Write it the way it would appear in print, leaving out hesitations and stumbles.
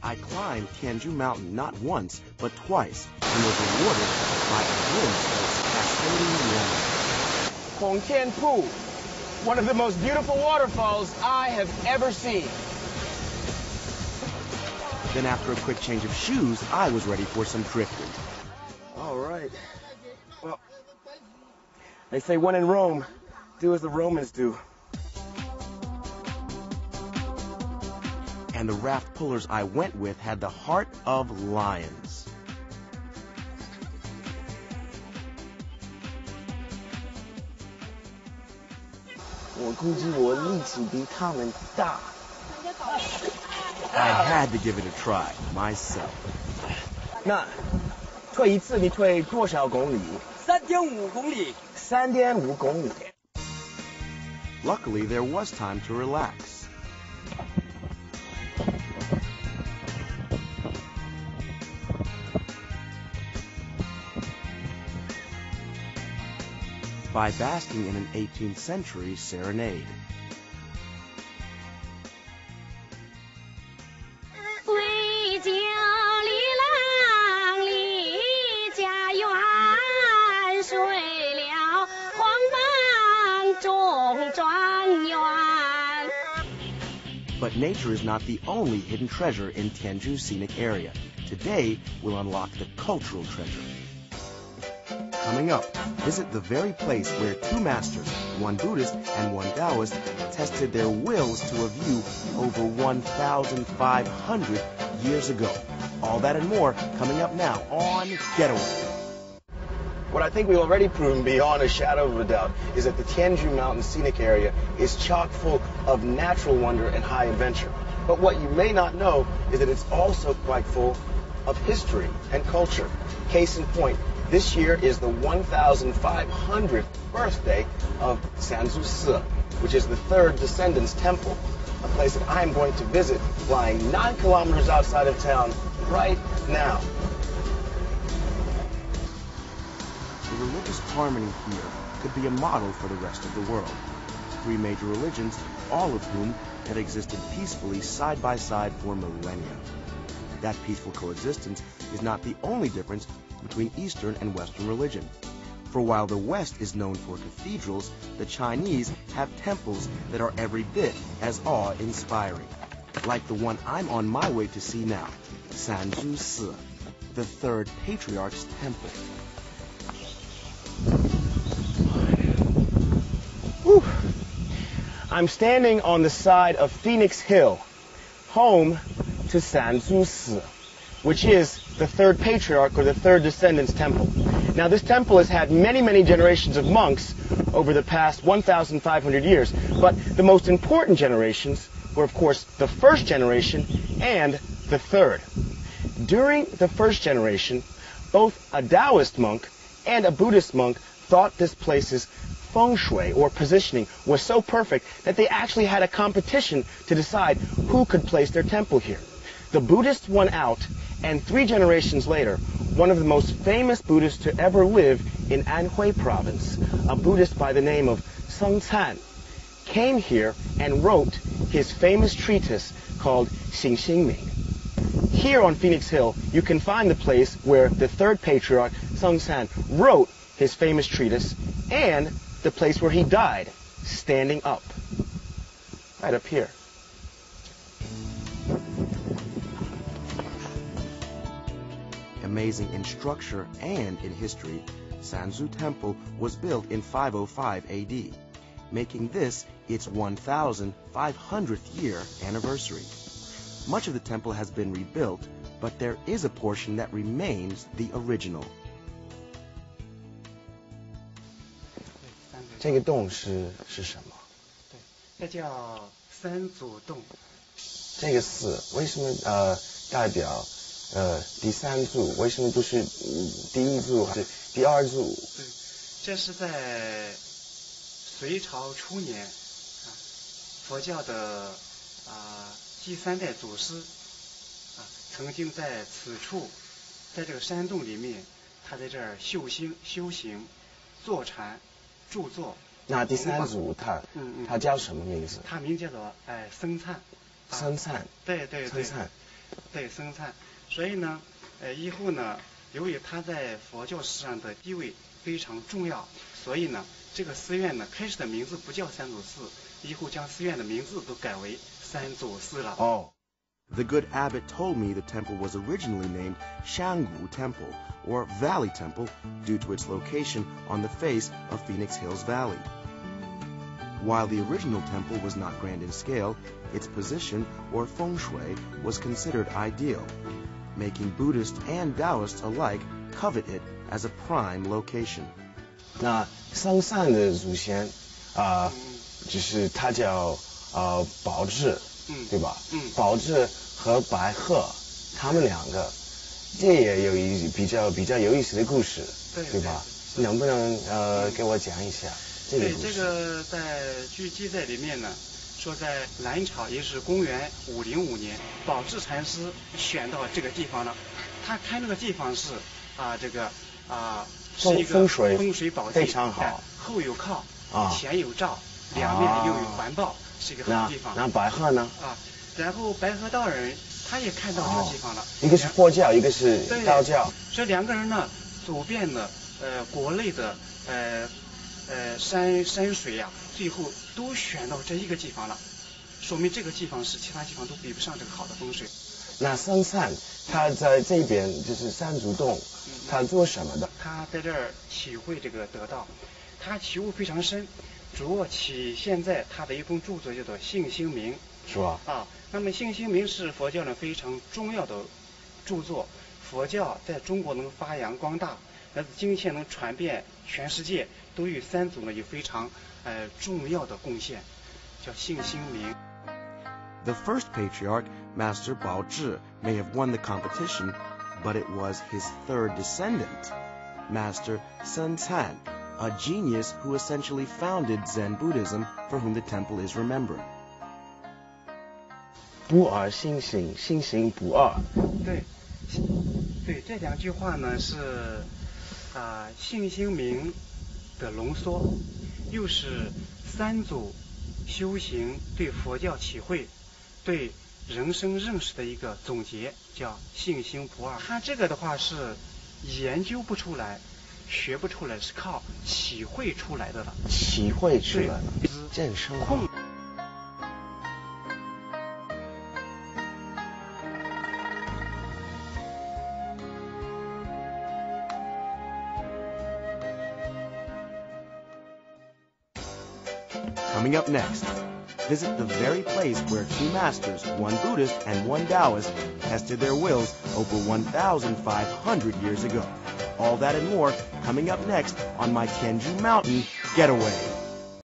I climbed Tianju Mountain not once, but twice, and was rewarded by a glimpse of its cascading wonder. Hongtian Pu, one of the most beautiful waterfalls I have ever seen. Then after a quick change of shoes, I was ready for some drifting. All right. Well, they say when in Rome, do as the Romans do. And the raft pullers I went with had the heart of lions. I had to give it a try myself. 那退一次，你退多少公里3.5公里。？3.5公里。Luckily, there was time to relax. By basking in an 18th century serenade. But nature is not the only hidden treasure in Tianju's scenic area. Today, we'll unlock the cultural treasure. Coming up, visit the very place where two masters, one Buddhist and one Taoist, tested their wills to a view over 1,500 years ago. All that and more coming up now on Getaway. What I think we've already proven beyond a shadow of a doubt is that the Tianju Mountain scenic area is chock full of natural wonder and high adventure. But what you may not know is that it's also quite full of history and culture. Case in point, this year is the 1,500th birthday of Sanzu Si, which is the third Descendants Temple, a place that I'm going to visit lying 9 kilometers outside of town right now. The religious harmony here could be a model for the rest of the world. 3 major religions, all of whom had existed peacefully side by side for millennia. That peaceful coexistence is not the only difference between Eastern and Western religion. For while the West is known for cathedrals, the Chinese have temples that are every bit as awe-inspiring. Like the one I'm on my way to see now, Sanzu Si, the third patriarch's temple. Whew. I'm standing on the side of Phoenix Hill, home to Sanzu Si, which is the third patriarch or the third Descendants Temple. Now, this temple has had many, many generations of monks over the past 1,500 years, but the most important generations were, of course, the first generation and the third. During the first generation, both a Taoist monk and a Buddhist monk thought this place's feng shui, or positioning, was so perfect that they actually had a competition to decide who could place their temple here. The Buddhists won out, and 3 generations later, one of the most famous Buddhists to ever live in Anhui province, a Buddhist by the name of Seng Can, came here and wrote his famous treatise called Xing Xing Ming. Here on Phoenix Hill, you can find the place where the third patriarch, Seng Can, wrote his famous treatise, and the place where he died, standing up. Right up here. Amazing in structure and in history, Sanzu Temple was built in 505 AD, making this its 1,500th year anniversary. Much of the temple has been rebuilt, but there is a portion that remains the original. 这个洞是什么？对，这叫三祖洞。这个寺为什么代表第三柱？为什么不是第一柱还是第二柱？对，这是在隋朝初年佛教的第3代祖师曾经在此处，在这个山洞里面，他在这儿修行、坐禅。著作。那第三组他叫什么名字？他名叫做僧璨。僧璨。对对对。僧璨。对，僧璨。所以呢，以后呢，由于他在佛教史上的地位非常重要，所以呢，这个寺院呢，开始的名字不叫三祖寺，以后将寺院的名字都改为三祖寺了。哦。The good abbot told me the temple was originally named Shanggu Temple, or Valley Temple, due to its location on the face of Phoenix Hills Valley. While the original temple was not grand in scale, its position, or feng shui, was considered ideal, making Buddhists and Taoists alike covet it as a prime location. 那僧璨的祖先就是他叫宝志，对吧？宝志和白鹤，他们两个，这也有比较有意思的故事，对吧？能不能给我讲一下这个故事？对，这个在据记载里面呢，说在南朝，也就是公元505年，宝志禅师选到这个地方了。他看这个地方是是一个风水宝地，非常好，后有靠，前有照，两面又有环抱，是一个好地方。那白鹤呢？然后白鹤道人他也看到这个地方了，一个是佛教，一个是道教。这两个人呢，走遍了国内的山水呀，最后都选到这一个地方了，说明这个地方是其他地方都比不上这个好的风水。那僧璨他在这边就是三足洞，他做什么的？他在这儿体会这个得道，他体悟非常深，主要体现在他的一封著作叫做《性心明》，是吧？那么《性心明》是佛教呢非常重要的著作，佛教在中国能发扬光大，今天能传遍全世界，都与三祖呢有非常重要的贡献，叫《性心明》。The first patriarch, Master Bao Zhi, may have won the competition, but it was his third descendant, Master Sun Tan, a genius who essentially founded Zen Buddhism, for whom the temple is remembered. 不二心行，心行不二。对，这两句话呢是性心明的浓缩，又是三祖修行对佛教体会、对人生认识的一个总结，叫性心不二。他这个的话是研究不出来，学不出来，是靠体会出来的了。体会出来了，见生活。Coming up next, visit the very place where two masters, one Buddhist and one Taoist, tested their wills over 1,500 years ago. All that and more coming up next on my Tianju Mountain Getaway.